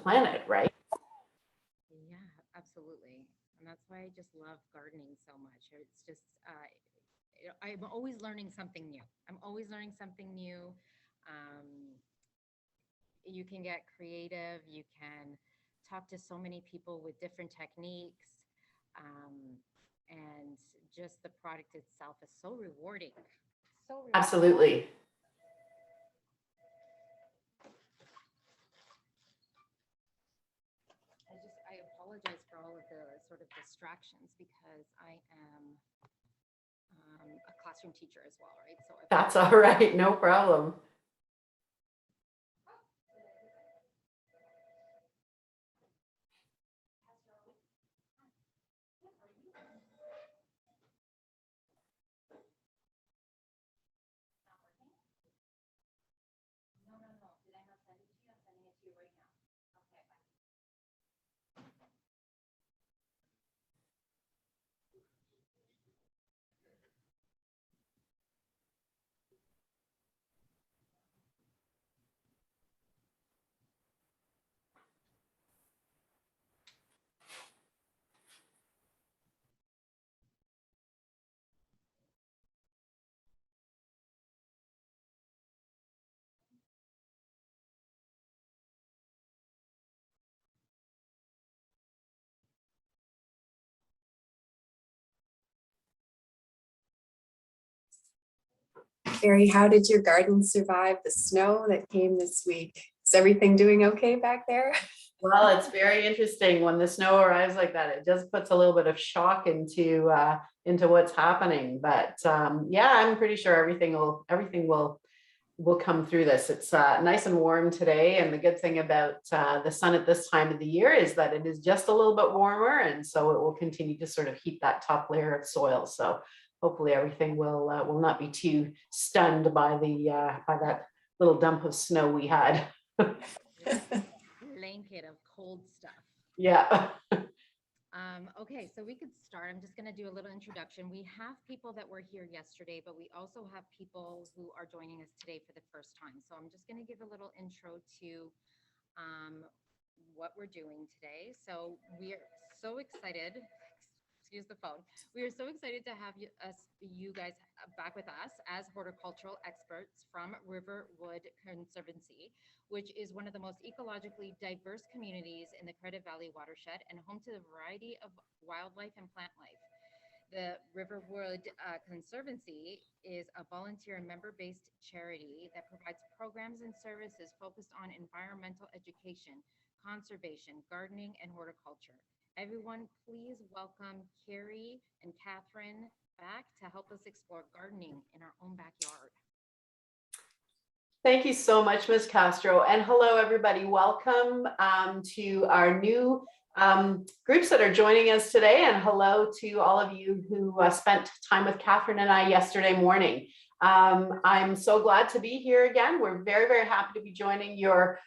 planet, right? Yeah, absolutely. And that's why I just love gardening so much. It's just, I'm always learning something new. I'm always learning something new. Um, you can get creative. You can talk to so many people with different techniques. Um, and just the product itself is so rewarding. So rewarding. Absolutely. I apologize for all of the sort of distractions because I am a classroom teacher as well, right? So that's all right, no problem. Kerry, how did your garden survive the snow that came this week? Is everything doing okay back there? Well, it's very interesting when the snow arrives like that. It just puts a little bit of shock into what's happening. But yeah, I'm pretty sure everything will come through this. It's nice and warm today, and the good thing about the sun at this time of the year is that it is just a little bit warmer, and so it will continue to sort of heat that top layer of soil. So hopefully everything will not be too stunned by that little dump of snow we had. blanket of cold stuff. Yeah. Okay, so we could start. I'm just going to do a little introduction. We have people that were here yesterday, but we also have people who are joining us today for the first time. So I'm just going to give a little intro to what we're doing today. So we're so excited. Excuse the phone. We are so excited to have you guys back with us as horticultural experts from Riverwood Conservancy, which is one of the most ecologically diverse communities in the Credit Valley watershed and home to a variety of wildlife and plant life. The Riverwood Conservancy is a volunteer and member-based charity that provides programs and services focused on environmental education, conservation, gardening, and horticulture. Everyone, please welcome Kerry and Catherine back to help us explore gardening in our own backyard. Thank you so much, Ms. Castro. And hello, everybody. Welcome to our new groups that are joining us today. And hello to all of you who spent time with Catherine and I yesterday morning. I'm so glad to be here again. We're very, very happy to be joining your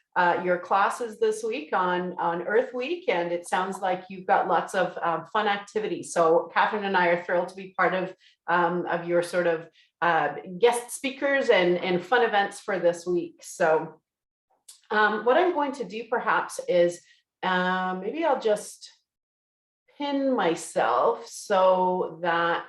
classes this week on Earth Week. And it sounds like you've got lots of fun activities. So Catherine and I are thrilled to be part of your sort of guest speakers and fun events for this week. So what I'm going to do perhaps is maybe I'll just pin myself so that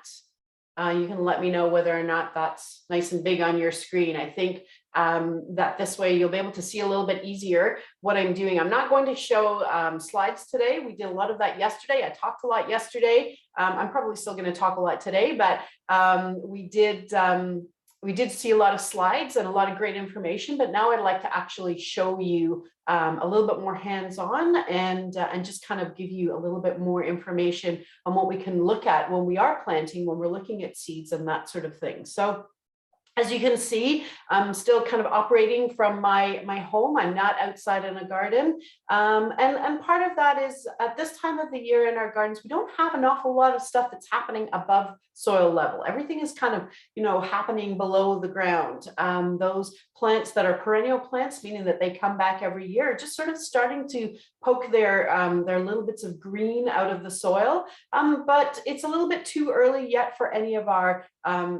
you can let me know whether or not that's nice and big on your screen. I think that this way you'll be able to see a little bit easier what I'm doing. I'm not going to show slides today. We did a lot of that yesterday. I talked a lot yesterday. I'm probably still going to talk a lot today, but we did see a lot of slides and a lot of great information, but now I'd like to actually show you a little bit more hands-on and just kind of give you a little bit more information on what we can look at when we are planting, when we're looking at seeds and that sort of thing. So as you can see, I'm still kind of operating from my home. I'm not outside in a garden. And part of that is at this time of the year in our gardens, we don't have an awful lot of stuff that's happening above soil level. Everything is kind of, happening below the ground. Those plants that are perennial plants, meaning that they come back every year, just sort of starting to poke their little bits of green out of the soil. But it's a little bit too early yet for any of our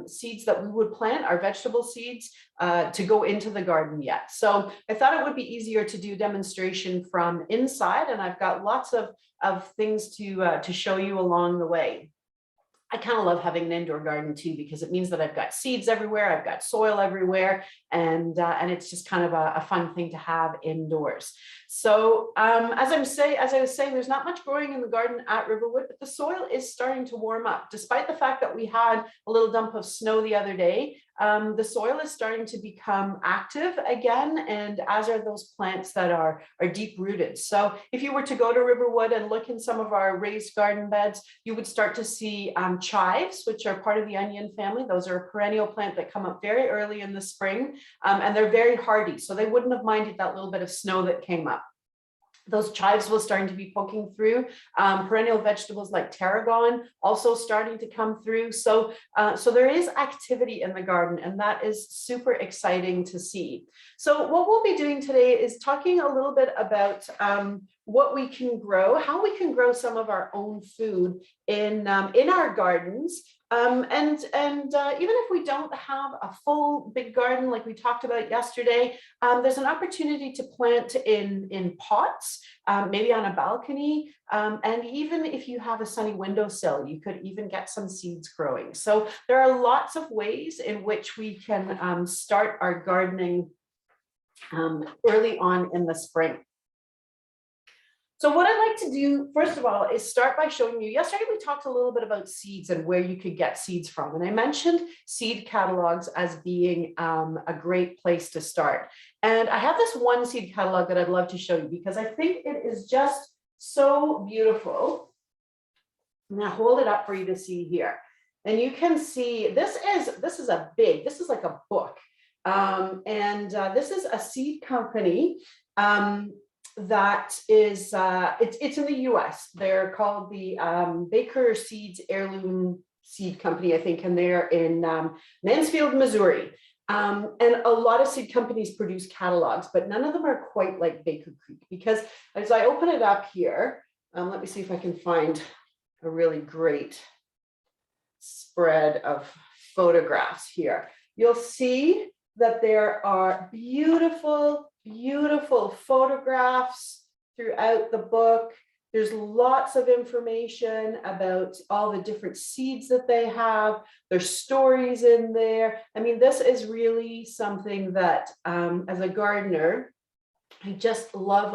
seeds that we would plant, our vegetable seeds, to go into the garden yet. So I thought it would be easier to do a demonstration from inside, and I've got lots of things to show you along the way. I kind of love having an indoor garden too, because it means that I've got seeds everywhere, I've got soil everywhere, and it's just kind of a fun thing to have indoors. So as I was saying, there's not much growing in the garden at Riverwood, but the soil is starting to warm up. Despite the fact that we had a little dump of snow the other day, the soil is starting to become active again, and as are those plants that are deep rooted. So if you were to go to Riverwood and look in some of our raised garden beds, you would start to see chives, which are part of the onion family. Those are a perennial plant that come up very early in the spring, and they're very hardy, so they wouldn't have minded that little bit of snow that came up. Those chives will starting to be poking through. Perennial vegetables like tarragon also starting to come through. So there is activity in the garden, and that is super exciting to see. So what we'll be doing today is talking a little bit about what we can grow, how we can grow some of our own food in our gardens. And even if we don't have a full big garden like we talked about yesterday, there's an opportunity to plant in pots, maybe on a balcony, and even if you have a sunny windowsill, you could even get some seeds growing. So there are lots of ways in which we can start our gardening early on in the spring. So what I'd like to do, first of all, is start by showing you, yesterday we talked a little bit about seeds and where you could get seeds from. And I mentioned seed catalogs as being a great place to start. And I have this one seed catalog that I'd love to show you because I think it is just so beautiful. I'm gonna hold it up for you to see here. And you can see, this is like a book. This is a seed company that is, it's in the US. They're called the Baker Seeds Heirloom Seed Company, I think, and they're in Mansfield, Missouri. And a lot of seed companies produce catalogs, but none of them are quite like Baker Creek, because as I open it up here, let me see if I can find a really great spread of photographs here. You'll see that there are beautiful photographs throughout the book. There's lots of information about all the different seeds that they have. There's stories in there. I mean, this is really something that as a gardener, I just love.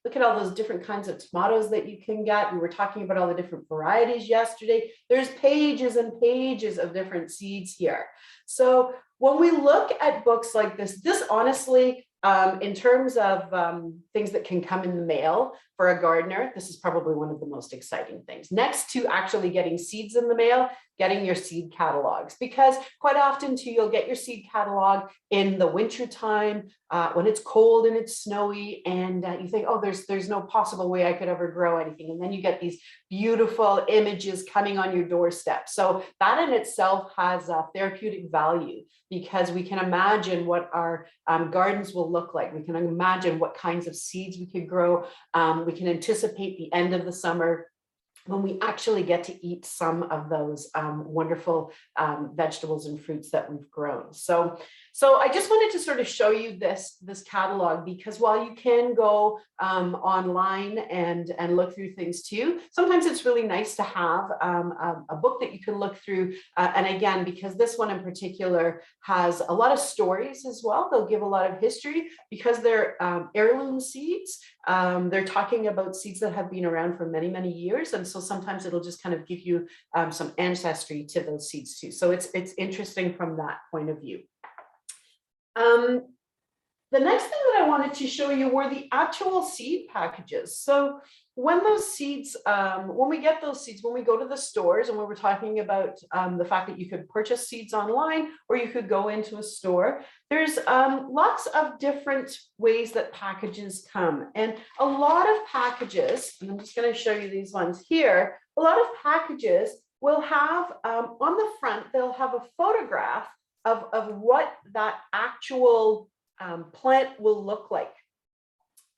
Look at all those different kinds of tomatoes that you can get. We were talking about all the different varieties yesterday. There's pages and pages of different seeds here. So when we look at books like this honestly, in terms of things that can come in the mail for a gardener, this is probably one of the most exciting things. Next to actually getting seeds in the mail, getting your seed catalogs, because quite often too, you'll get your seed catalog in the winter time when it's cold and it's snowy, and you think, oh, there's no possible way I could ever grow anything. And then you get these beautiful images coming on your doorstep. So that in itself has a therapeutic value, because we can imagine what our gardens will look like. We can imagine what kinds of seeds we could grow. We can anticipate the end of the summer when we actually get to eat some of those wonderful vegetables and fruits that we've grown. So I just wanted to sort of show you this catalog, because while you can go online and look through things too, sometimes it's really nice to have a book that you can look through. And again, because this one in particular has a lot of stories as well, they'll give a lot of history, because they're heirloom seeds. They're talking about seeds that have been around for many, many years. And so sometimes it'll just kind of give you some ancestry to those seeds too. So it's interesting from that point of view. The next thing that I wanted to show you were the actual seed packages. So when those seeds, when we get those seeds, when we go to the stores, and we were talking about the fact that you could purchase seeds online or you could go into a store, there's lots of different ways that packages come. And a lot of packages, and I'm just going to show you these ones here, a lot of packages will have on the front, they'll have a photograph of what that actual plant will look like.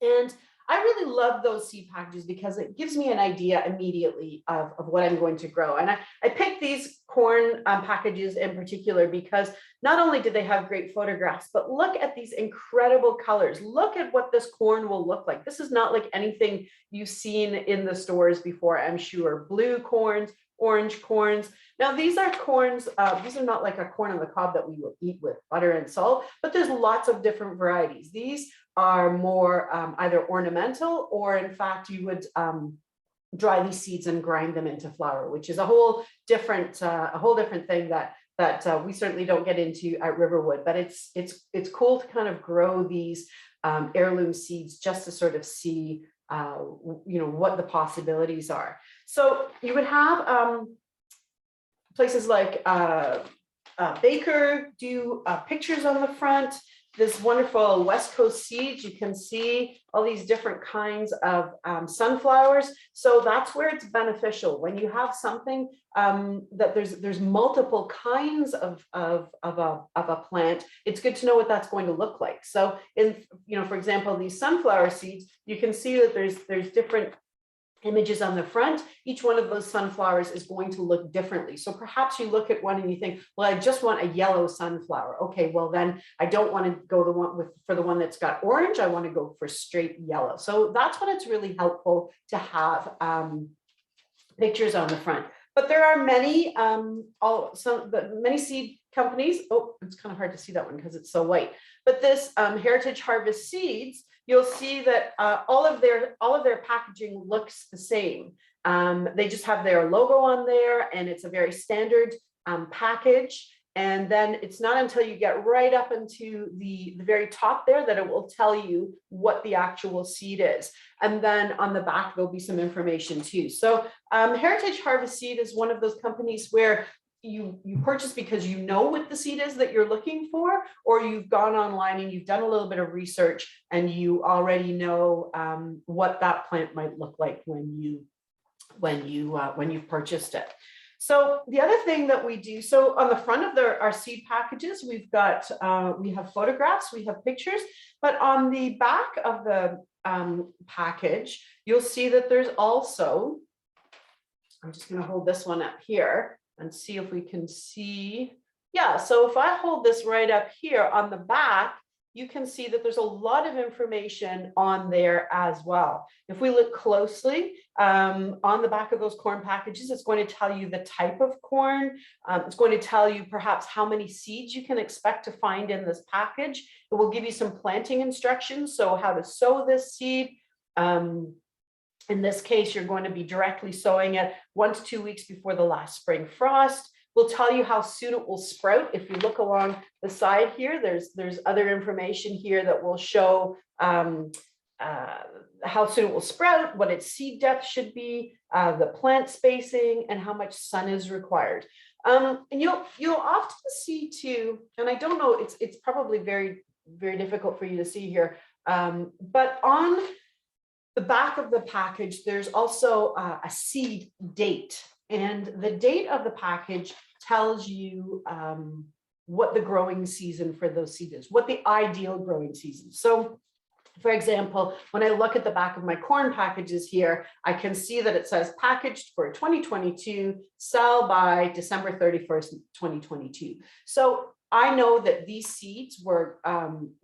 And I really love those seed packages because it gives me an idea immediately of what I'm going to grow. And I picked these corn packages in particular because not only do they have great photographs, but look at these incredible colors. Look at what this corn will look like. This is not like anything you've seen in the stores before, I'm sure. Blue corns, orange corns. Now, these are corns, these are not like a corn on the cob that we will eat with butter and salt, but there's lots of different varieties. These are more either ornamental, or in fact, you would dry these seeds and grind them into flour, which is a whole different thing that we certainly don't get into at Riverwood. But it's cool to kind of grow these heirloom seeds just to sort of see what the possibilities are. So you would have places like Baker do pictures on the front. This wonderful West Coast Seeds, you can see all these different kinds of sunflowers. So that's where it's beneficial when you have something that there's multiple kinds of a plant. It's good to know what that's going to look like. So for example, these sunflower seeds, you can see that there's different images on the front. Each one of those sunflowers is going to look differently. So perhaps you look at one and you think, well, I just want a yellow sunflower. Okay, well then I don't want to go for the one that's got orange. I want to go for straight yellow. So that's when it's really helpful to have pictures on the front. But there are many many seed companies. Oh, it's kind of hard to see that one because it's so white. But this Heritage Harvest Seeds, you'll see that all of their packaging looks the same. They just have their logo on there, and it's a very standard package. And then it's not until you get right up into the very top there that it will tell you what the actual seed is. And then on the back, there'll be some information too. So Heritage Harvest Seed is one of those companies where you purchase because you know what the seed is that you're looking for, or you've gone online and you've done a little bit of research and you already know what that plant might look like when you've purchased it. So the other thing that we do, so on the front of our seed packages, we have photographs, we have pictures, but on the back of the package, you'll see that there's also, I'm just going to hold this one up here and see if we can see. Yeah, so if I hold this right up here on the back, you can see that there's a lot of information on there as well. If we look closely on the back of those corn packages, it's going to tell you the type of corn. It's going to tell you perhaps how many seeds you can expect to find in this package. It will give you some planting instructions, so how to sow this seed. In this case, you're going to be directly sowing it 1 to 2 weeks before the last spring frost. We'll tell you how soon it will sprout. If you look along the side here, there's other information here that will show how soon it will sprout, what its seed depth should be, the plant spacing, and how much sun is required. And you'll often see too, and I don't know, it's probably very, very difficult for you to see here, but on the back of the package, there's also a seed date, and the date of the package tells you what the growing season for those seeds is, what the ideal growing season. So for example, when I look at the back of my corn packages here, I can see that it says packaged for 2022, sell by December 31st, 2022. So I know that these seeds were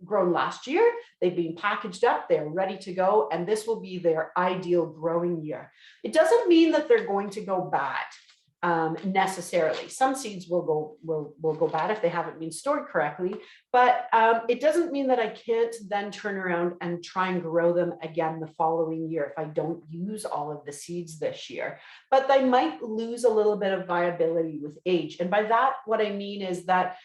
grown last year. They've been packaged up, they're ready to go, and this will be their ideal growing year. It doesn't mean that they're going to go bad necessarily. Some seeds will go bad if they haven't been stored correctly, but it doesn't mean that I can't then turn around and try and grow them again the following year if I don't use all of the seeds this year. But they might lose a little bit of viability with age. And by that, what I mean is that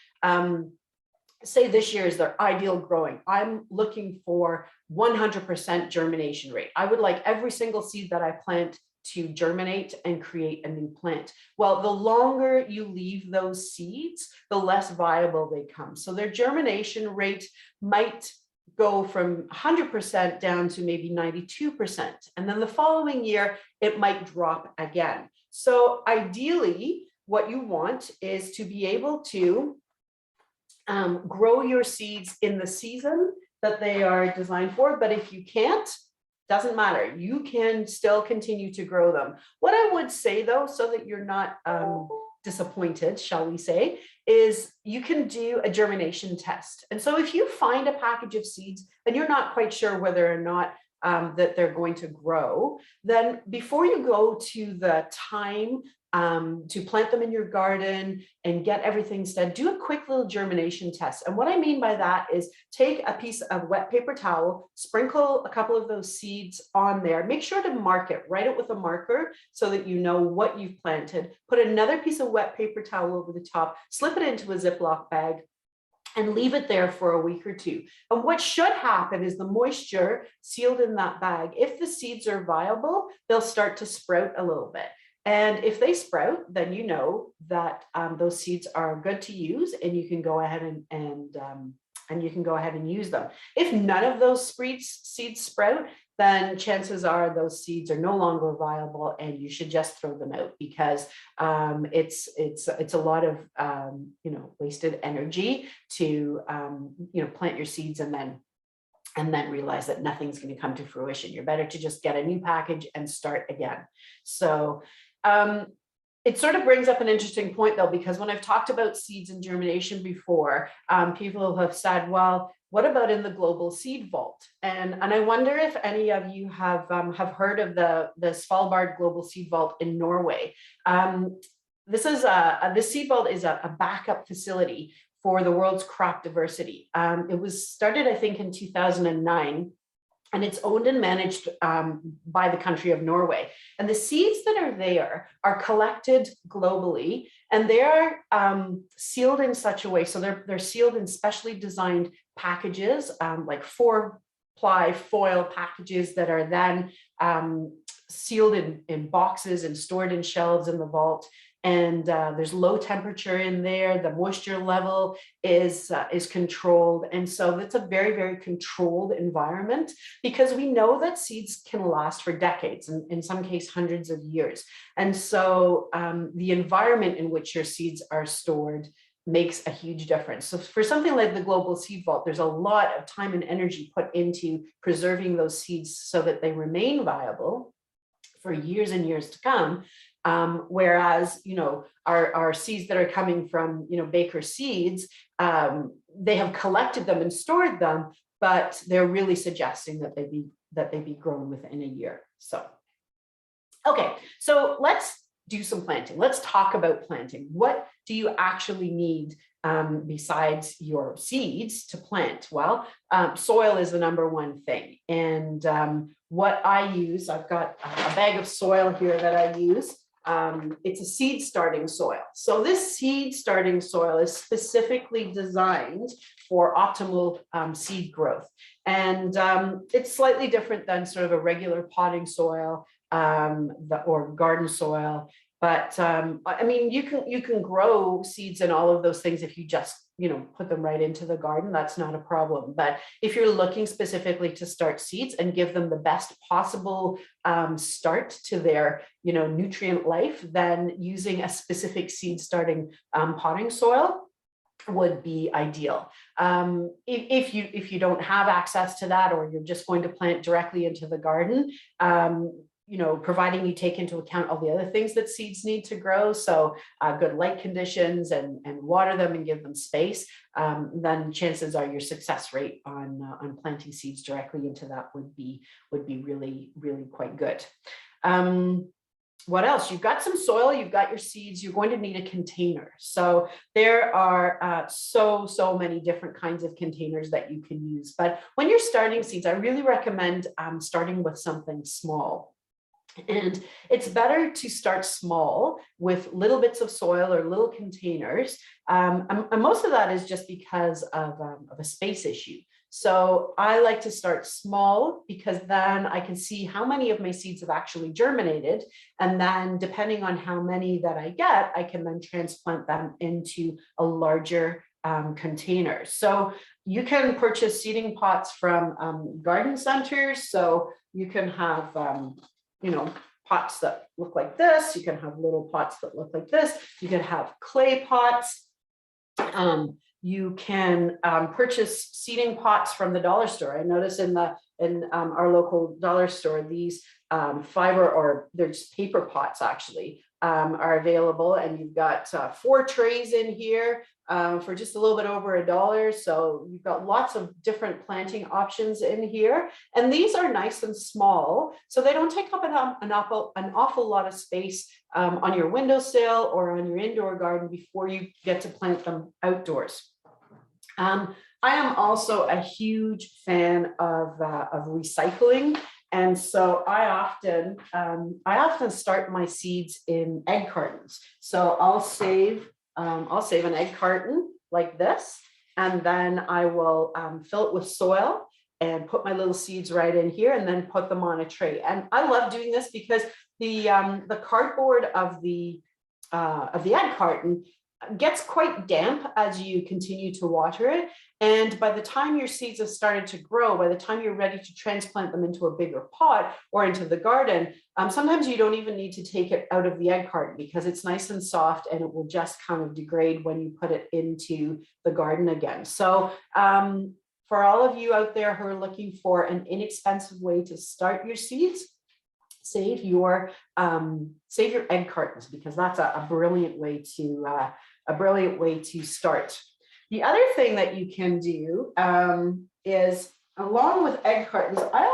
say this year is their ideal growing. I'm looking for 100% germination rate. I would like every single seed that I plant to germinate and create a new plant. Well, the longer you leave those seeds, the less viable they come. So their germination rate might go from 100% down to maybe 92%. And then the following year, it might drop again. So ideally, what you want is to be able to grow your seeds in the season that they are designed for. But if you can't, doesn't matter. You can still continue to grow them. What I would say though, so that you're not disappointed, shall we say, is you can do a germination test. And so if you find a package of seeds and you're not quite sure whether or not that they're going to grow, then before you go to the time to plant them in your garden and get everything set, do a quick little germination test. And what I mean by that is take a piece of wet paper towel, sprinkle a couple of those seeds on there, make sure to mark it, write it with a marker so that you know what you've planted, put another piece of wet paper towel over the top, slip it into a Ziploc bag, and leave it there for a week or two. And what should happen is the moisture sealed in that bag, if the seeds are viable, they'll start to sprout a little bit. And if they sprout, then you know that those seeds are good to use, and you can go ahead and you can go ahead and use them. If none of those seeds sprout, then chances are those seeds are no longer viable, and you should just throw them out, because it's a lot of wasted energy to plant your seeds and then realize that nothing's going to come to fruition. You're better to just get a new package and start again. So it sort of brings up an interesting point though, because when I've talked about seeds and germination before, people have said, well, what about in the global seed vault? And I wonder if any of you have heard of the Svalbard global seed vault in Norway. This seed vault is a backup facility for the world's crop diversity. It was started, I think, in 2009. And it's owned and managed by the country of Norway. And the seeds that are there are collected globally, and they are sealed in such a way. So they're sealed in specially designed packages, like 4-ply foil packages that are then sealed in boxes and stored in shelves in the vault. And there's low temperature in there. The moisture level is controlled. And so it's a very, very controlled environment, because we know that seeds can last for decades, and in some cases hundreds of years. And so the environment in which your seeds are stored makes a huge difference. So for something like the Global Seed Vault, there's a lot of time and energy put into preserving those seeds so that they remain viable for years and years to come. Whereas, our seeds that are coming from, Baker Seeds, they have collected them and stored them, but they're really suggesting that they be grown within a year. So, okay, so let's do some planting. Let's talk about planting. What do you actually need besides your seeds to plant? Well, soil is the number one thing. And what I use, I've got a bag of soil here that I use. It's a seed starting soil. So this seed starting soil is specifically designed for optimal seed growth. And it's slightly different than sort of a regular potting soil or garden soil. But I mean, you can grow seeds and all of those things if you just put them right into the garden. That's not a problem. But if you're looking specifically to start seeds and give them the best possible start to their nutrient life, then using a specific seed starting potting soil would be ideal. If you don't have access to that, or you're just going to plant directly into the garden, providing you take into account all the other things that seeds need to grow, so good light conditions and water them and give them space, then chances are your success rate on planting seeds directly into that would be really, really quite good. What else? You've got some soil, you've got your seeds, you're going to need a container. So there are so many different kinds of containers that you can use. But when you're starting seeds, I really recommend starting with something small. And it's better to start small with little bits of soil or little containers. And most of that is just because of a space issue. So I like to start small, because then I can see how many of my seeds have actually germinated. And then depending on how many that I get, I can then transplant them into a larger container. So you can purchase seeding pots from garden centers. So you can have pots that look like this. You can have little pots that look like this. You can have clay pots. You can purchase seeding pots from the dollar store. I notice in the in our local dollar store, these fiber, or they're just paper pots actually, are available. And you've got 4 trays in here for just a little bit over $1. So you've got lots of different planting options in here. And these are nice and small, so they don't take up an awful lot of space on your windowsill or on your indoor garden before you get to plant them outdoors. I am also a huge fan of recycling. And so I often start my seeds in egg cartons. So I'll save an egg carton like this, and then I will fill it with soil and put my little seeds right in here, and then put them on a tray. And I love doing this because the cardboard of the egg carton gets quite damp as you continue to water it. And by the time your seeds have started to grow, by the time you're ready to transplant them into a bigger pot or into the garden, sometimes you don't even need to take it out of the egg carton because it's nice and soft, and it will just kind of degrade when you put it into the garden again. So for all of you out there who are looking for an inexpensive way to start your seeds, save your egg cartons, because that's a brilliant way to start. The other thing that you can do is, along with egg cartons, I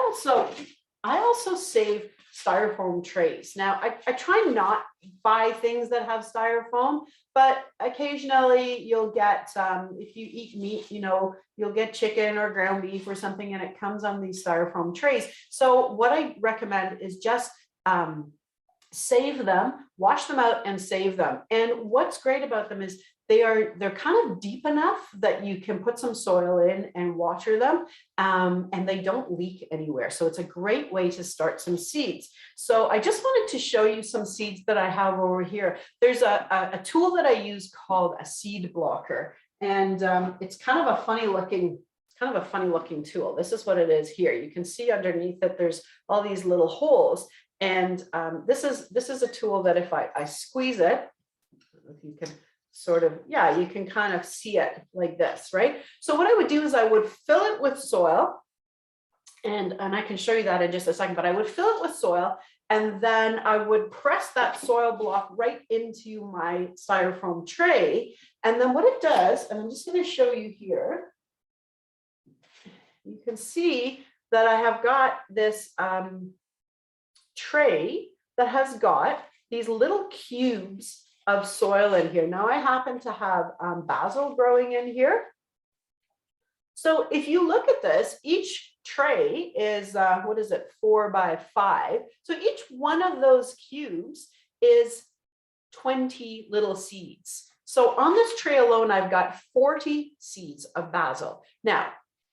also save styrofoam trays. Now, I try not buy things that have styrofoam, but occasionally you'll get, if you eat meat, you'll get chicken or ground beef or something, and it comes on these styrofoam trays. So what I recommend is just save them, wash them out and save them. And what's great about them is they're kind of deep enough that you can put some soil in and water them, and they don't leak anywhere. So it's a great way to start some seeds. So I just wanted to show you some seeds that I have over here. There's a tool that I use called a seed blocker, and it's kind of a funny looking tool. This is what it is here. You can see underneath that there's all these little holes. And this is a tool that if I squeeze it, if you can sort of, yeah, you can kind of see it like this, right? So what I would do is I would fill it with soil, and I can show you that in just a second, but I would fill it with soil, and then I would press that soil block right into my styrofoam tray. And then what it does, and I'm just going to show you here, you can see that I have got this tray that has got these little cubes of soil in here. Now I happen to have basil growing in here. So if you look at this, each tray is, 4 by 5. So each one of those cubes is 20 little seeds. So on this tray alone, I've got 40 seeds of basil. Now,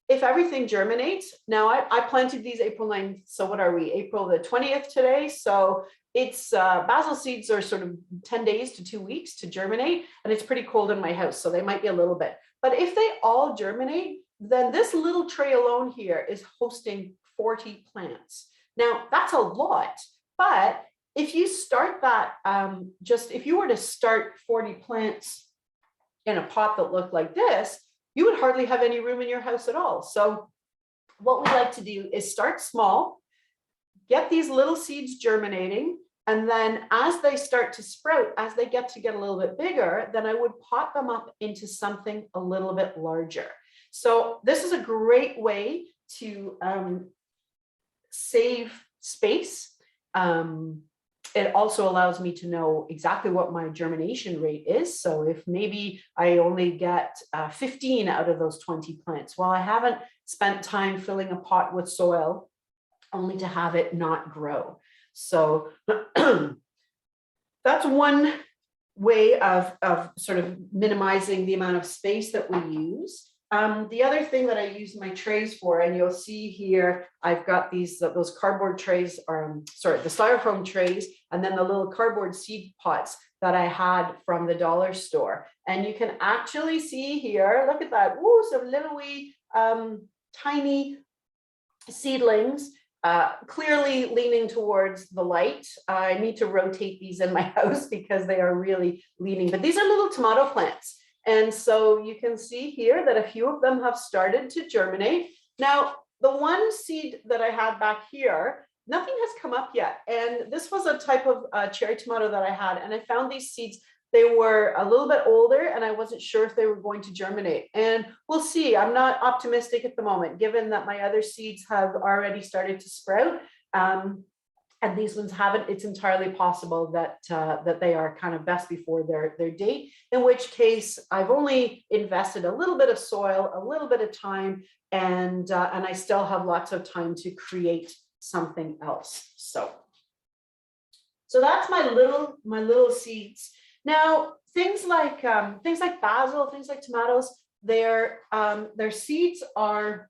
if everything germinates, now I planted these April 9th. So what are we, April the 20th today? So it's basil seeds are sort of 10 days to 2 weeks to germinate, and it's pretty cold in my house, so they might be a little bit. But if they all germinate, then this little tray alone here is hosting 40 plants. Now that's a lot, but if you start that, if you were to start 40 plants in a pot that looked like this, you would hardly have any room in your house at all. So what we like to do is start small, get these little seeds germinating, and then as they start to sprout, as they get a little bit bigger, then I would pot them up into something a little bit larger. So this is a great way to save space. It also allows me to know exactly what my germination rate is. So if maybe I only get 15 out of those 20 plants, well, I haven't spent time filling a pot with soil only to have it not grow. So that's one way of sort of minimizing the amount of space that we use. The other thing that I use my trays for, and you'll see here, I've got those cardboard trays, the styrofoam trays, and then the little cardboard seed pots that I had from the dollar store. And you can actually see here, look at that, woo, some little wee tiny seedlings, clearly leaning towards the light. I need to rotate these in my house because they are really leaning, but these are little tomato plants. And so you can see here that a few of them have started to germinate. Now, the one seed that I had back here, nothing has come up yet. And this was a type of cherry tomato that I had, and I found these seeds. They were a little bit older and I wasn't sure if they were going to germinate, and we'll see. I'm not optimistic at the moment, given that my other seeds have already started to sprout. And these ones haven't. It's entirely possible that that they are kind of best before their date, in which case I've only invested a little bit of soil, a little bit of time, and I still have lots of time to create something else. So that's my little seeds. Now, things like basil, things like tomatoes, their seeds are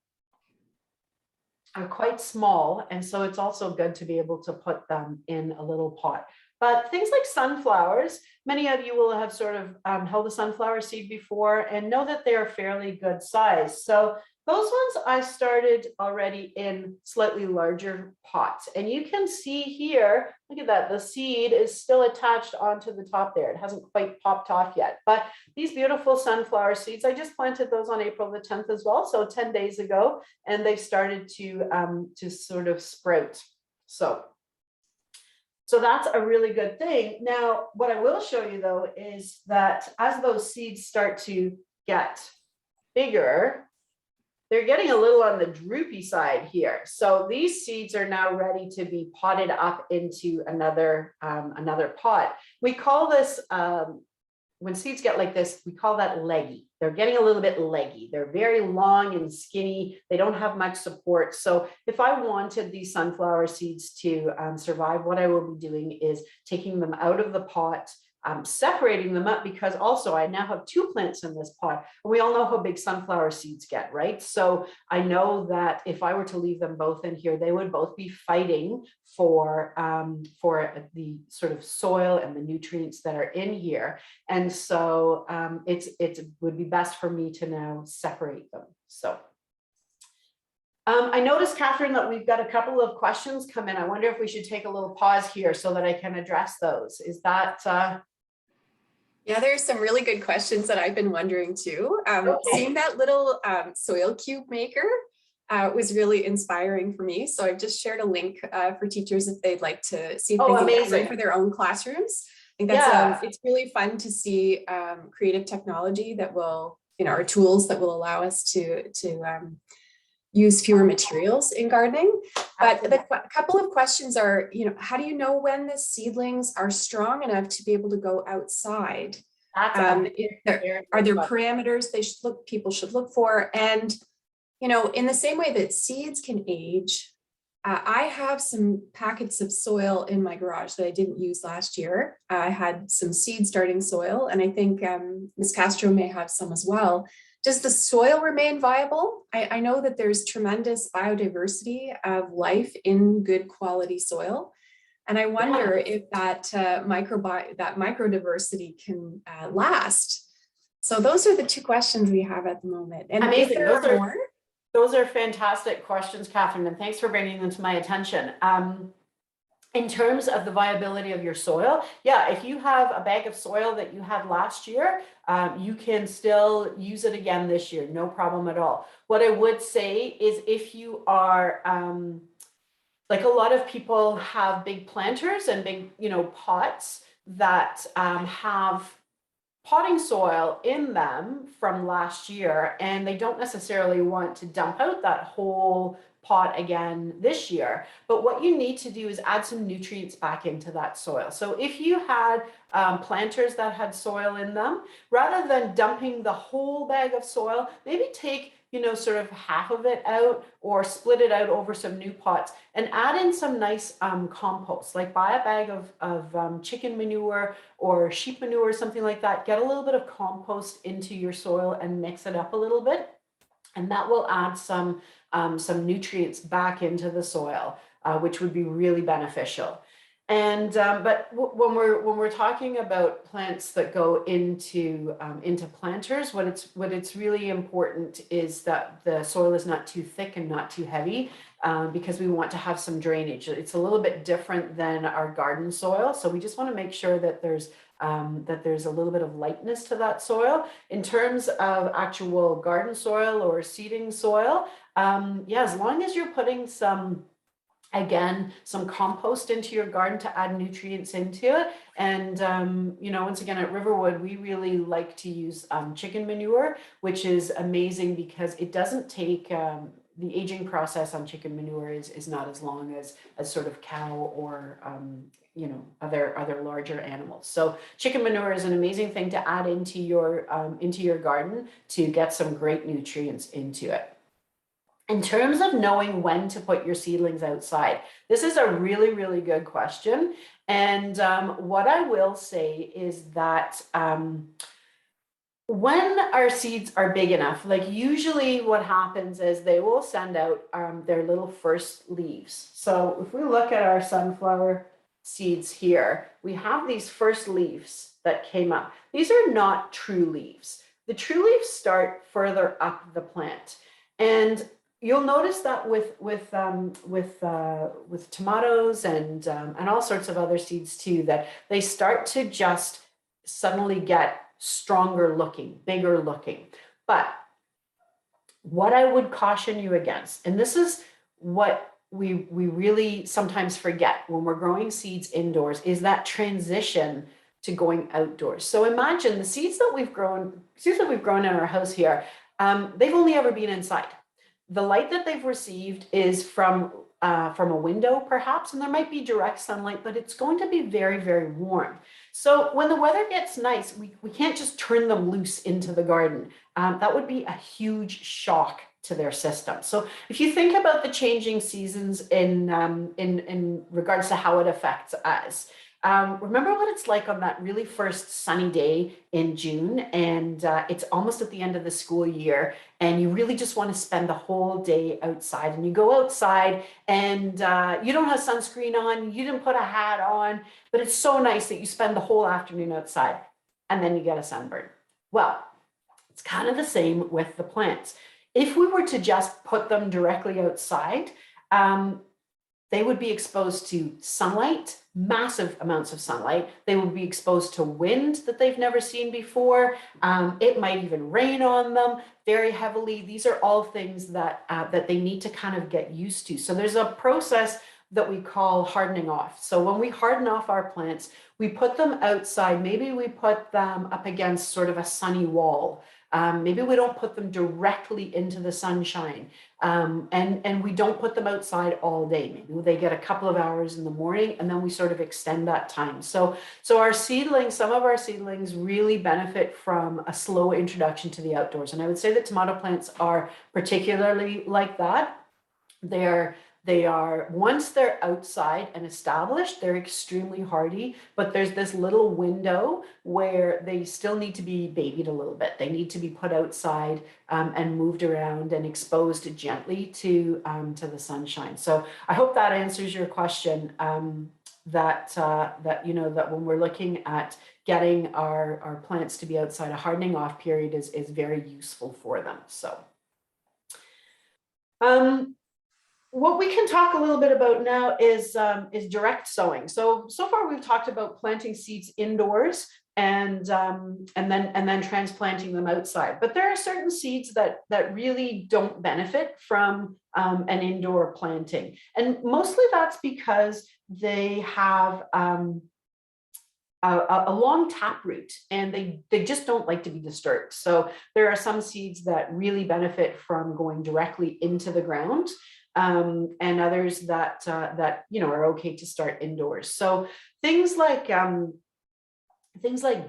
quite small, and so it's also good to be able to put them in a little pot. But things like sunflowers, many of you will have sort of held a sunflower seed before and know that they are fairly good size. So those ones I started already in slightly larger pots, and you can see here, look at that, the seed is still attached onto the top there. It hasn't quite popped off yet, but these beautiful sunflower seeds, I just planted those on April the 10th as well, so 10 days ago, and they've started to sort of sprout. So that's a really good thing. Now, what I will show you though is that as those seeds start to get bigger, they're getting a little on the droopy side here. So these seeds are now ready to be potted up into another pot. We call this, when seeds get like this, we call that leggy. They're getting a little bit leggy. They're very long and skinny. They don't have much support. So if I wanted these sunflower seeds to survive, what I will be doing is taking them out of the pot, separating them up, because also I now have 2 plants in this pot, and we all know how big sunflower seeds get, right? So I know that if I were to leave them both in here, they would both be fighting for the sort of soil and the nutrients that are in here. And so it would be best for me to now separate them. So I noticed, Catherine, that we've got a couple of questions come in. I wonder if we should take a little pause here so that I can address those. Is that Yeah, there's some really good questions that I've been wondering too. Seeing that little soil cube maker was really inspiring for me. So I've just shared a link for teachers if they'd like to see if they can get one for their own classrooms. I think that's it's really fun to see creative technology that will, or tools that will allow us to use fewer materials in gardening. But the couple of questions are, how do you know when the seedlings are strong enough to be able to go outside? Are there parameters people should look for? And, in the same way that seeds can age, I have some packets of soil in my garage that I didn't use last year. I had some seed starting soil, and I think Ms. Castro may have some as well. Does the soil remain viable? I know that there's tremendous biodiversity of life in good quality soil. And I wonder if that microdiversity can last. So those are the 2 questions we have at the moment. And amazing. Those are fantastic questions, Catherine, and thanks for bringing them to my attention. In terms of the viability of your soil, if you have a bag of soil that you had last year, you can still use it again this year, no problem at all. What I would say is if you are, like a lot of people have big planters and big, pots that have potting soil in them from last year, and they don't necessarily want to dump out that whole pot again this year. But what you need to do is add some nutrients back into that soil. So if you had planters that had soil in them, rather than dumping the whole bag of soil, maybe take sort of half of it out or split it out over some new pots and add in some nice compost, like buy a bag of chicken manure or sheep manure or something like that. Get a little bit of compost into your soil and mix it up a little bit. And that will add some nutrients back into the soil, which would be really beneficial. And but when we're talking about plants that go into planters, what it's really important is that the soil is not too thick and not too heavy, because we want to have some drainage. It's a little bit different than our garden soil, so we just want to make sure that there's a little bit of lightness to that soil. In terms of actual garden soil or seeding soil, Yeah, as long as you're putting some compost into your garden to add nutrients into it. And, once again, at Riverwood, we really like to use chicken manure, which is amazing because it doesn't take, the aging process on chicken manure is not as long as sort of cow or, other larger animals. So chicken manure is an amazing thing to add into your garden to get some great nutrients into it. In terms of knowing when to put your seedlings outside, this is a really, really good question. And what I will say is that when our seeds are big enough, like usually what happens is they will send out their little first leaves. So if we look at our sunflower seeds here, we have these first leaves that came up. These are not true leaves. The true leaves start further up the plant. And you'll notice that with tomatoes and all sorts of other seeds too, that they start to just suddenly get stronger looking, bigger looking. But what I would caution you against, and this is what we really sometimes forget when we're growing seeds indoors, is that transition to going outdoors. So imagine the seeds that we've grown in our house here, they've only ever been inside. The light that they've received is from a window perhaps, and there might be direct sunlight, but it's going to be very, very warm. So when the weather gets nice, we can't just turn them loose into the garden. That would be a huge shock to their system. So if you think about the changing seasons in regards to how it affects us, remember what it's like on that really first sunny day in June, and it's almost at the end of the school year, and you really just want to spend the whole day outside, and you go outside and you don't have sunscreen on, you didn't put a hat on, but it's so nice that you spend the whole afternoon outside, and then you get a sunburn. Well, it's kind of the same with the plants. If we were to just put them directly outside, they would be exposed to sunlight, massive amounts of sunlight. They would be exposed to wind that they've never seen before. It might even rain on them very heavily. These are all things that they need to kind of get used to. So there's a process that we call hardening off. So when we harden off our plants, we put them outside. Maybe we put them up against sort of a sunny wall. Maybe we don't put them directly into the sunshine, and we don't put them outside all day. Maybe they get a couple of hours in the morning, and then we sort of extend that time. So our seedlings, some of our seedlings really benefit from a slow introduction to the outdoors. And I would say that tomato plants are particularly like that. They are, once they're outside and established, they're extremely hardy, but there's this little window where they still need to be babied a little bit. They need to be put outside and moved around and exposed gently to the sunshine. So I hope that answers your question, that when we're looking at getting our plants to be outside, a hardening off period is very useful for them. So what we can talk a little bit about now is direct sowing. So far we've talked about planting seeds indoors and then transplanting them outside. But there are certain seeds that really don't benefit from an indoor planting, and mostly that's because they have a long taproot, and they just don't like to be disturbed. So there are some seeds that really benefit from going directly into the ground. And others that are okay to start indoors. So things like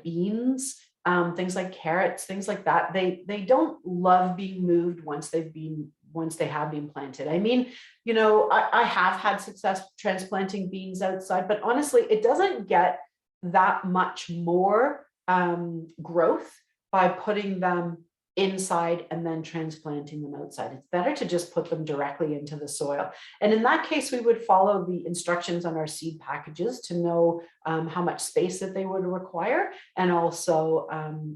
beans, things like carrots, things like that, they don't love being moved once they have been planted. I mean, I have had success transplanting beans outside, but honestly, it doesn't get that much more growth by putting them inside and then transplanting them outside. It's better to just put them directly into the soil. And in that case, we would follow the instructions on our seed packages to know how much space that they would require, and also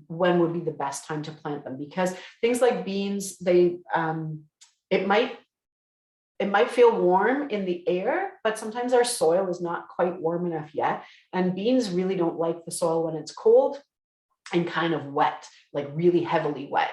when would be the best time to plant them. Because things like beans, it might feel warm in the air, but sometimes our soil is not quite warm enough yet. And beans really don't like the soil when it's cold and kind of wet, like really heavily wet.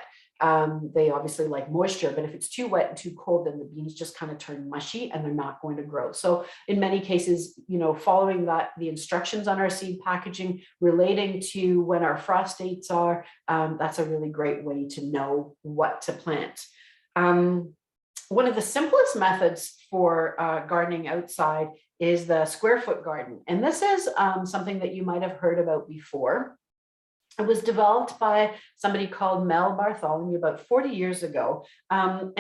They obviously like moisture, but if it's too wet and too cold, then the beans just kind of turn mushy and they're not going to grow. So in many cases, following the instructions on our seed packaging relating to when our frost dates are, that's a really great way to know what to plant. One of the simplest methods for gardening outside is the square foot garden. And this is something that you might have heard about before. It was developed by somebody called Mel Bartholomew about 40 years ago. And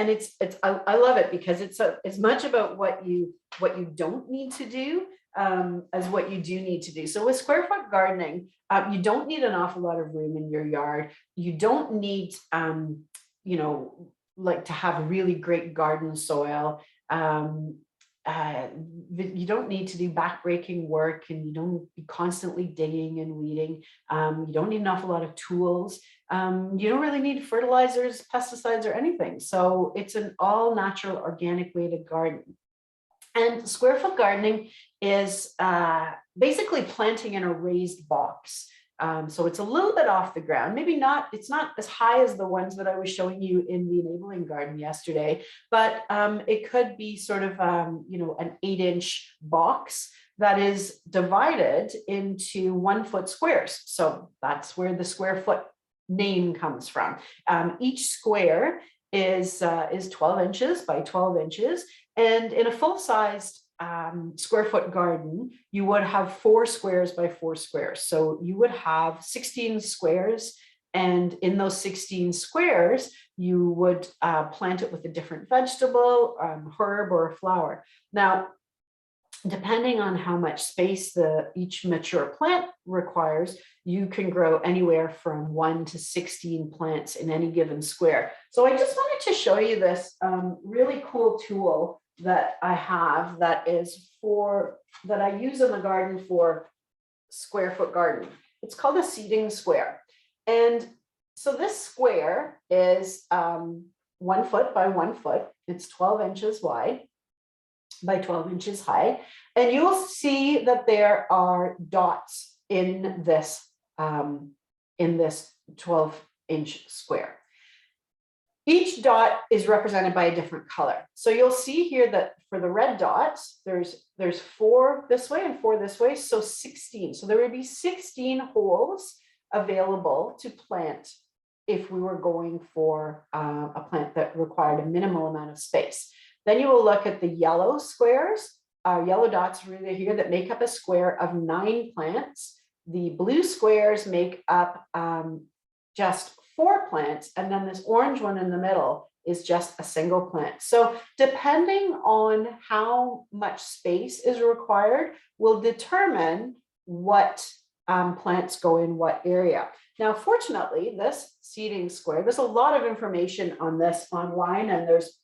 I love it because it's as much about what you don't need to do as what you do need to do. So with square foot gardening, you don't need an awful lot of room in your yard. You don't need, like to have really great garden soil. You don't need to do backbreaking work, and you don't be constantly digging and weeding. You don't need an awful lot of tools. You don't really need fertilizers, pesticides, or anything. So it's an all natural organic way to garden. And square foot gardening is basically planting in a raised box. So it's a little bit off the ground, maybe not, it's not as high as the ones that I was showing you in the enabling garden yesterday, but it could be sort of, an 8-inch box that is divided into 1 foot squares. So that's where the square foot name comes from. Each square is 12 inches by 12 inches. And in a full-sized square foot garden, you would have 4 squares by 4 squares. So you would have 16 squares, and in those 16 squares, you would plant it with a different vegetable, herb, or a flower. Now, depending on how much space each mature plant requires, you can grow anywhere from 1 to 16 plants in any given square. So I just wanted to show you this really cool tool that I have that I use in the garden for square foot garden. It's called a seeding square. And so this square is 1 foot by 1 foot. It's 12 inches wide by 12 inches high. And you'll see that there are dots in this 12-inch square. Each dot is represented by a different color. So you'll see here that for the red dots, there's 4 this way and 4 this way, so 16. So there would be 16 holes available to plant if we were going for a plant that required a minimal amount of space. Then you will look at the yellow squares, yellow dots really here that make up a square of 9 plants. The blue squares make up just 4 plants, and then this orange one in the middle is just a single plant. So depending on how much space is required will determine what plants go in what area. Now, fortunately, this seeding square, there's a lot of information on this online, and there's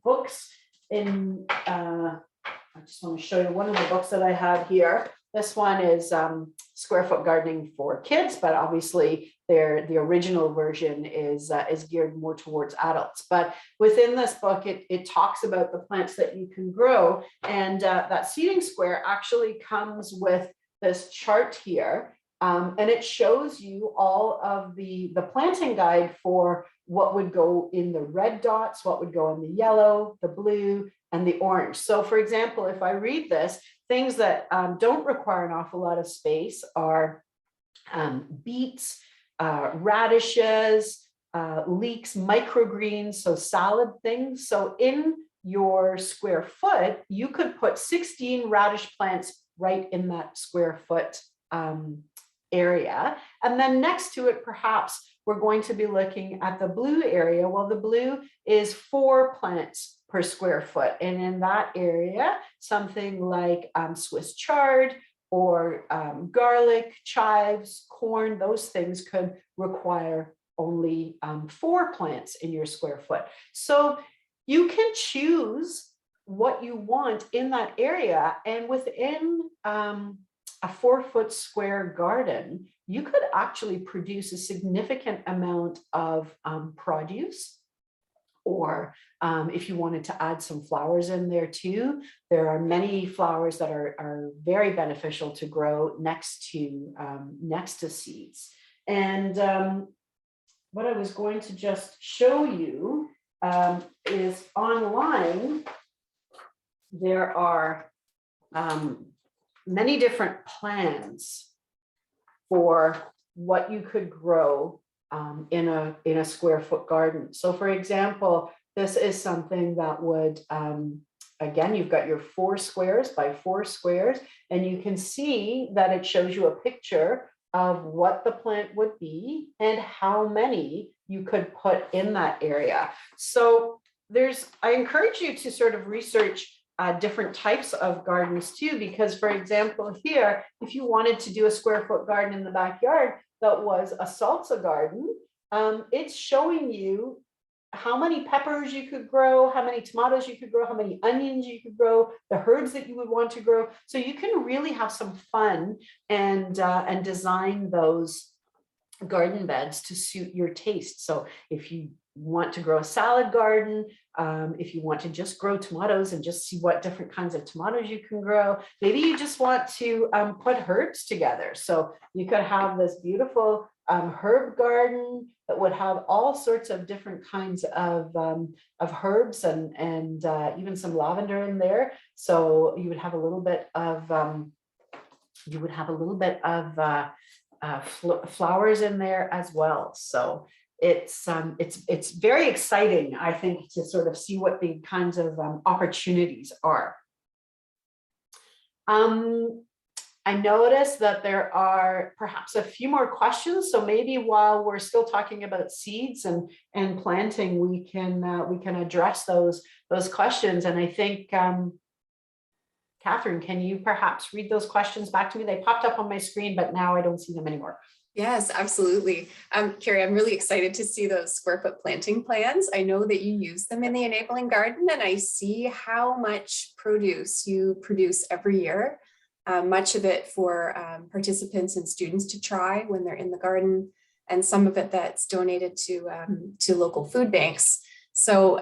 books in, I just want to show you one of the books that I have here. This one is Square Foot Gardening for Kids, but obviously the original version is geared more towards adults. But within this book, it talks about the plants that you can grow. And that seeding square actually comes with this chart here. And it shows you all of the planting guide for what would go in the red dots, what would go in the yellow, the blue, and the orange. So for example, if I read this, things that don't require an awful lot of space are beets, radishes, leeks, microgreens, so salad things. So in your square foot, you could put 16 radish plants right in that square foot area. And then next to it, perhaps we're going to be looking at the blue area. Well, the blue is 4 plants per square foot. And in that area, something like Swiss chard or garlic, chives, corn, those things could require only 4 plants in your square foot. So you can choose what you want in that area. And within a 4-foot square garden, you could actually produce a significant amount of produce. Or if you wanted to add some flowers in there too, there are many flowers that are very beneficial to grow next to seeds. And what I was going to just show you is online. There are many different plans for what you could grow in a square foot garden. So for example, this is something that would, again, you've got your 4 squares by 4 squares, and you can see that it shows you a picture of what the plant would be and how many you could put in that area. So I encourage you to sort of research different types of gardens too, because for example, here, if you wanted to do a square foot garden in the backyard that was a salsa garden, it's showing you how many peppers you could grow, how many tomatoes you could grow, how many onions you could grow, the herbs that you would want to grow. So you can really have some fun and design those garden beds to suit your taste. So if you want to grow a salad garden, if you want to just grow tomatoes and just see what different kinds of tomatoes you can grow, maybe you just want to put herbs together. So you could have this beautiful herb garden that would have all sorts of different kinds of herbs and even some lavender in there. So you would have a little bit of flowers in there as well. So it's very exciting, I think, to sort of see what the kinds of opportunities are. I noticed that there are perhaps a few more questions, so maybe while we're still talking about seeds and planting, we can address those questions. And I think Catherine, can you perhaps read those questions back to me? They popped up on my screen, but now I don't see them anymore. Yes, absolutely. Carrie, I'm really excited to see those square foot planting plans. I know that you use them in the enabling garden, and I see how much produce you produce every year. Much of it for participants and students to try when they're in the garden, and some of it that's donated to local food banks. So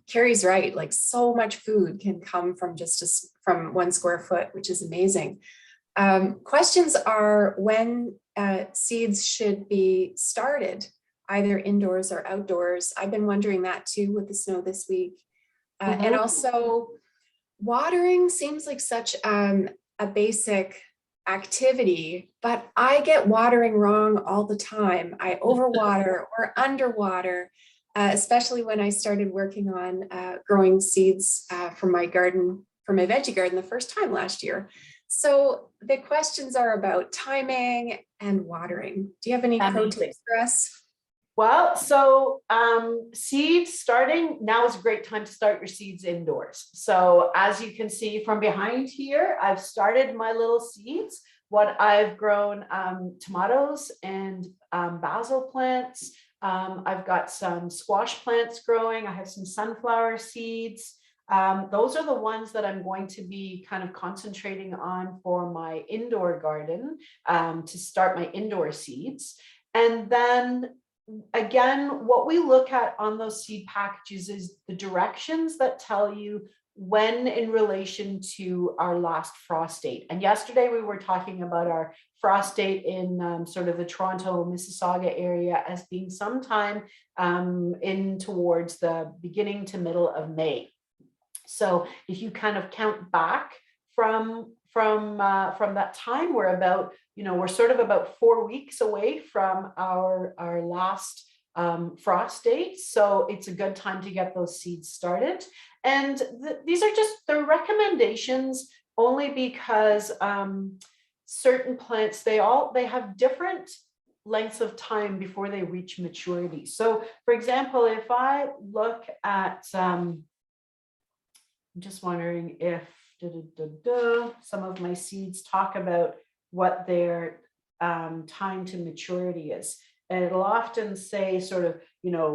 Carrie's right, like so much food can come from from 1 square foot, which is amazing. Questions are when seeds should be started, either indoors or outdoors. I've been wondering that too with the snow this week. And also watering seems like such a basic activity, but I get watering wrong all the time. I overwater or underwater, especially when I started working on growing seeds for my garden, for my veggie garden the first time last year. So the questions are about timing and watering. Do you have any pro tips for us? Well, so seeds starting, now is a great time to start your seeds indoors. So as you can see from behind here, I've started my little seeds. What I've grown tomatoes and basil plants. I've got some squash plants growing. I have some sunflower seeds. Those are the ones that I'm going to be kind of concentrating on for my indoor garden to start my indoor seeds. And then again, what we look at on those seed packages is the directions that tell you when in relation to our last frost date. And yesterday we were talking about our frost date in sort of the Toronto, Mississauga area as being sometime in towards the beginning to middle of May. So if you kind of count back from that time, we're about, we're sort of about 4 weeks away from our last frost date. So it's a good time to get those seeds started. And these are just the recommendations only because certain plants, they have different lengths of time before they reach maturity. So for example, if I look at, I'm just wondering if some of my seeds talk about what their time to maturity is. And it'll often say sort of,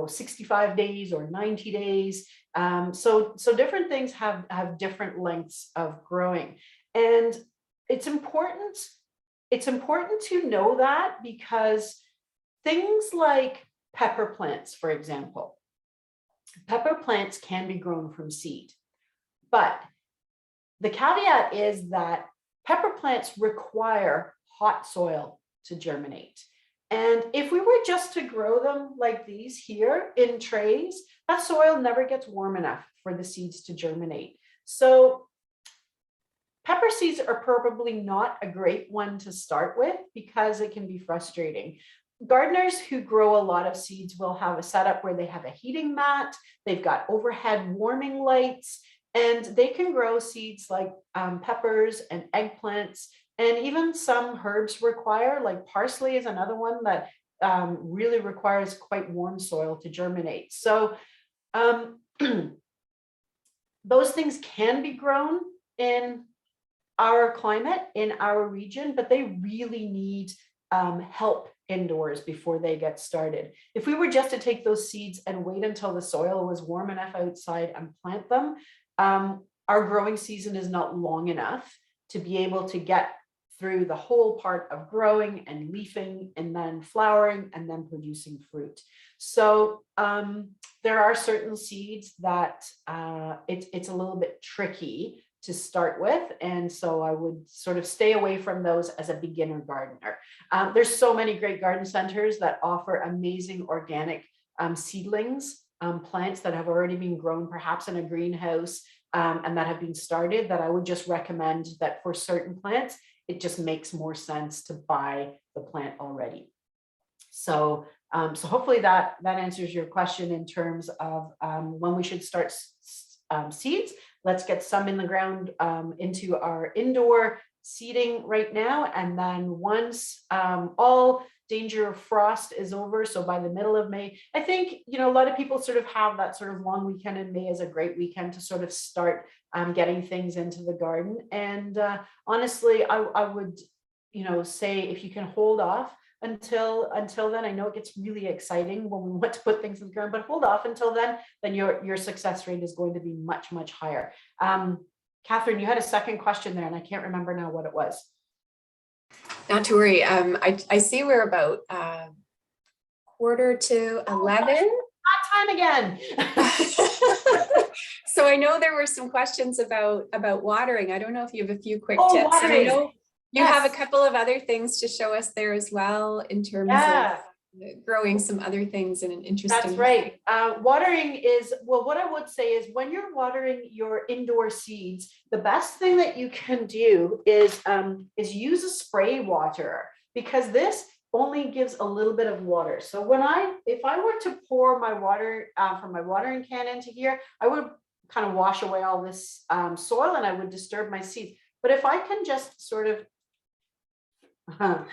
65 days or 90 days. So different things have different lengths of growing. And it's important to know that because things like pepper plants, for example, pepper plants can be grown from seed. But the caveat is that pepper plants require hot soil to germinate. And if we were just to grow them like these here in trays, that soil never gets warm enough for the seeds to germinate. So pepper seeds are probably not a great one to start with because it can be frustrating. Gardeners who grow a lot of seeds will have a setup where they have a heating mat, they've got overhead warming lights, and they can grow seeds like peppers and eggplants, and even some herbs require, like parsley is another one that really requires quite warm soil to germinate. So those things can be grown in our climate, in our region, but they really need help indoors before they get started. If we were just to take those seeds and wait until the soil was warm enough outside and plant them, our growing season is not long enough to be able to get through the whole part of growing and leafing and then flowering and then producing fruit. So there are certain seeds that it's a little bit tricky to start with. And so I would sort of stay away from those as a beginner gardener. There's so many great garden centers that offer amazing organic seedlings, plants that have already been grown, perhaps in a greenhouse, and that have been started, that I would just recommend that for certain plants, it just makes more sense to buy the plant already. So, so hopefully that answers your question in terms of when we should start seeds. Let's get some in the ground into our indoor seeding right now. And then once all danger of frost is over, so by the middle of May, I think, you know, a lot of people sort of have that sort of long weekend in May as a great weekend to sort of start getting things into the garden. And honestly, I would, you know, say if you can hold off until then. I know it gets really exciting when we want to put things in the ground, but hold off until then your success rate is going to be much, much higher. Catherine, you had a second question there and I can't remember now what it was. Not to worry. I see we're about 11:15. Time again. So I know there were some questions about watering. I don't know if you have a few quick tips. Watering. And I know you have a couple of other things to show us there as well in terms of growing some other things in an interesting That's right. Watering is, well, what I would say is when you're watering your indoor seeds, the best thing that you can do is use a spray waterer, because this only gives a little bit of water. So if I were to pour my water from my watering can into here, I would kind of wash away all this soil and I would disturb my seeds. But if I can just sort of, there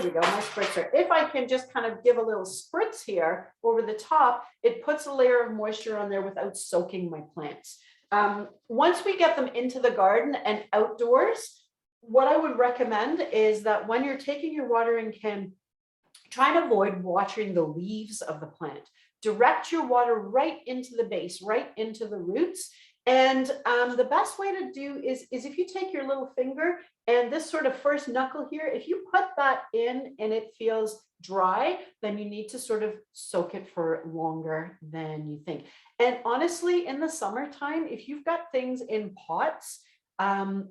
we go, my spritzer. If I can just kind of give a little spritz here over the top, it puts a layer of moisture on there without soaking my plants. Once we get them into the garden and outdoors, what I would recommend is that when you're taking your watering can, try and avoid watering the leaves of the plant. Direct your water right into the base, right into the roots. And the best way to do is if you take your little finger and this sort of first knuckle here, if you put that in and it feels dry, then you need to sort of soak it for longer than you think. And honestly, in the summertime, if you've got things in pots,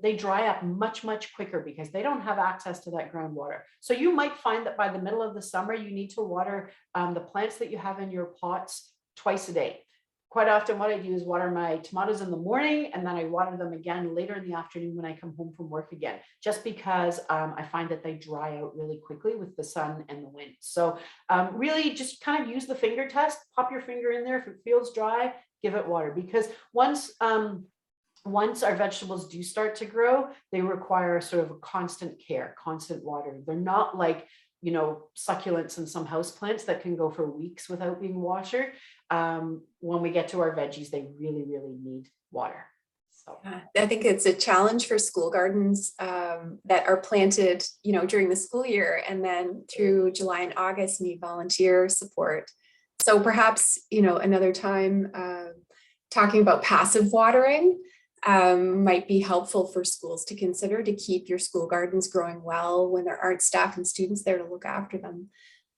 they dry up much, much quicker because they don't have access to that groundwater. So you might find that by the middle of the summer, you need to water the plants that you have in your pots twice a day. Quite often what I do is water my tomatoes in the morning and then I water them again later in the afternoon when I come home from work again, just because I find that they dry out really quickly with the sun and the wind. So really just kind of use the finger test, pop your finger in there. If it feels dry, give it water, because once our vegetables do start to grow, they require sort of a constant care, constant watering. They're not like, you know, succulents and some house plants that can go for weeks without being watered. When we get to our veggies, they really, really need water. So I think it's a challenge for school gardens that are planted, you know, during the school year and then through July and August need volunteer support. So perhaps, you know, another time talking about passive watering might be helpful for schools to consider to keep your school gardens growing well when there aren't staff and students there to look after them.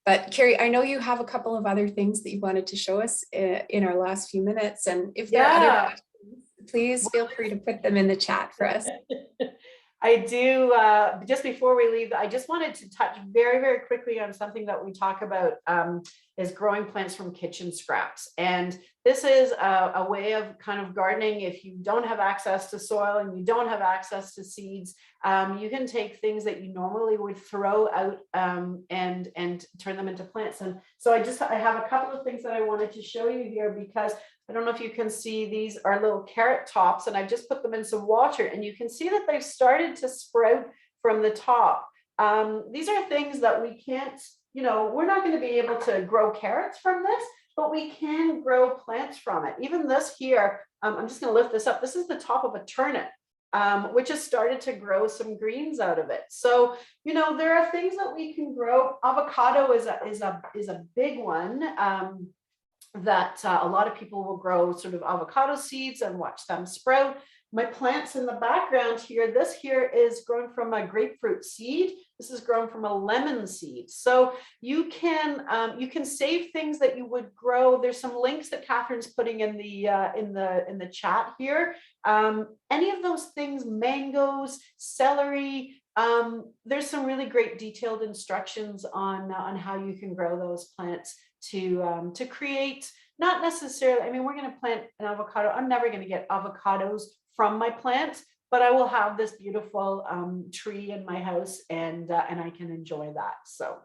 But Kerry, I know you have a couple of other things that you wanted to show us in our last few minutes. And if there are other questions, please feel free to put them in the chat for us. I do, just before we leave, I just wanted to touch very, very quickly on something that we talk about is growing plants from kitchen scraps. And this is a way of kind of gardening. If you don't have access to soil and you don't have access to seeds, you can take things that you normally would throw out and turn them into plants. And so I have a couple of things that I wanted to show you here, because I don't know if you can see, these are little carrot tops, and I just put them in some water, and you can see that they've started to sprout from the top. These are things that we can't, we're not going to be able to grow carrots from this, but we can grow plants from it. Even this here, I'm just going to lift this up. This is the top of a turnip, which has started to grow some greens out of it. So, there are things that we can grow. Avocado is a big one. That a lot of people will grow sort of avocado seeds and watch them sprout. My plants in the background here, this here is grown from a grapefruit seed. This is grown from a lemon seed. So you can save things that you would grow. There's some links that Catherine's putting in the chat here. Any of those things, mangoes, celery. There's some really great detailed instructions on how you can grow those plants to create, not necessarily, I mean, we're going to plant an avocado. I'm never going to get avocados from my plants, but I will have this beautiful tree in my house, and I can enjoy that. So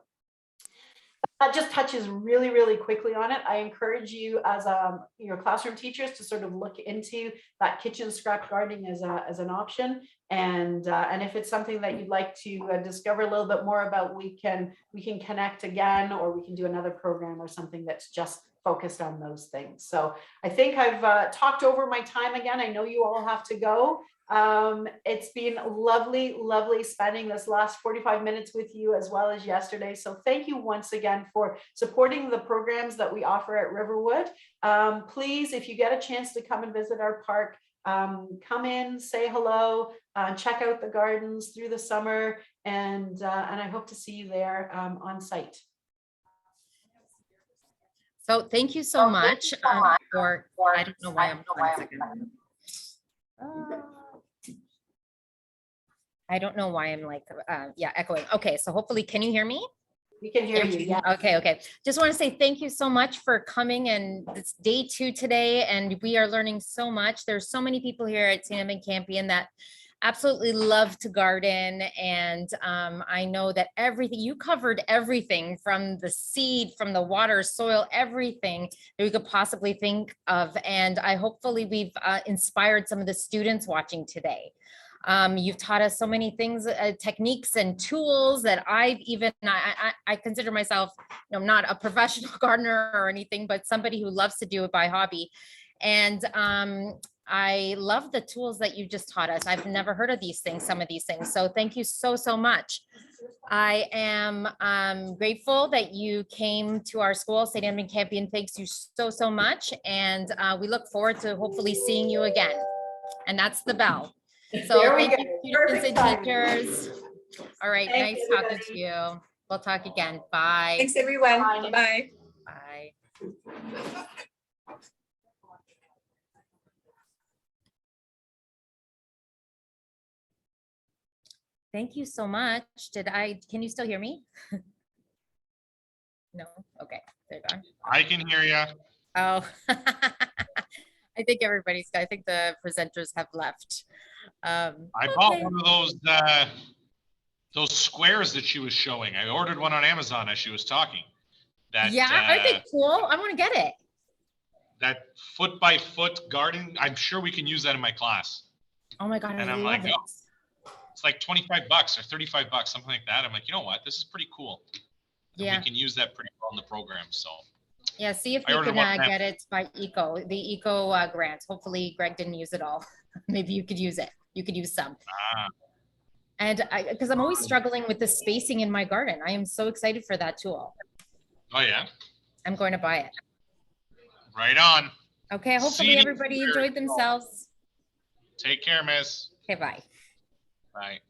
that just touches really, really quickly on it. I encourage you as your classroom teachers to sort of look into that kitchen scrap gardening as an option. And if it's something that you'd like to discover a little bit more about, we can connect again, or we can do another program or something that's just focused on those things. So I think I've talked over my time again. I know you all have to go. It's been lovely, lovely spending this last 45 minutes with you, as well as yesterday. So thank you once again for supporting the programs that we offer at Riverwood. Please, if you get a chance to come and visit our park, come in, say hello, check out the gardens through the summer, and I hope to see you there on site. So thank you so much for, I don't know why I'm 1 second. I don't know why I'm like, echoing. Okay, so hopefully, can you hear me? We can hear you, yeah. Okay. Just want to say thank you so much for coming, and it's day 2 today, and we are learning so much. There's so many people here at St. Edmund Campion that absolutely love to garden, and I know that you covered everything from the seed, from the water, soil, everything that we could possibly think of, and hopefully we've inspired some of the students watching today. You've taught us so many things, techniques and tools that I consider myself, not a professional gardener or anything, but somebody who loves to do it by hobby. And I love the tools that you just taught us. I've never heard of some of these things. So thank you so, so much. I am grateful that you came to our school, St. Edmund Campion. Thanks you so, so much. And we look forward to hopefully seeing you again. And that's the bell. So thank you, students and teachers. All right, nice talking to you. We'll talk again. Bye. Thanks, everyone. Bye. Bye. Thank you so much. Can you still hear me? No? Okay, there you go. I can hear you. Oh, I think I think the presenters have left. I bought one of those squares that she was showing. I ordered one on Amazon as she was talking. Aren't they cool? I want to get it. That foot by foot garden. I'm sure we can use that in my class. Oh my God. And I'm like, oh, it's like $25 or $35, something like that. I'm like, you know what? This is pretty cool. And we can use that pretty well in the program. So yeah, see if you can get it by the eco grants. Hopefully Greg didn't use it all. Maybe you could use it. You could use some. And because I'm always struggling with the spacing in my garden. I am so excited for that tool. Oh yeah. I'm going to buy it. Right on. Okay, hopefully everybody enjoyed themselves. Take care, miss. Okay, bye. Bye.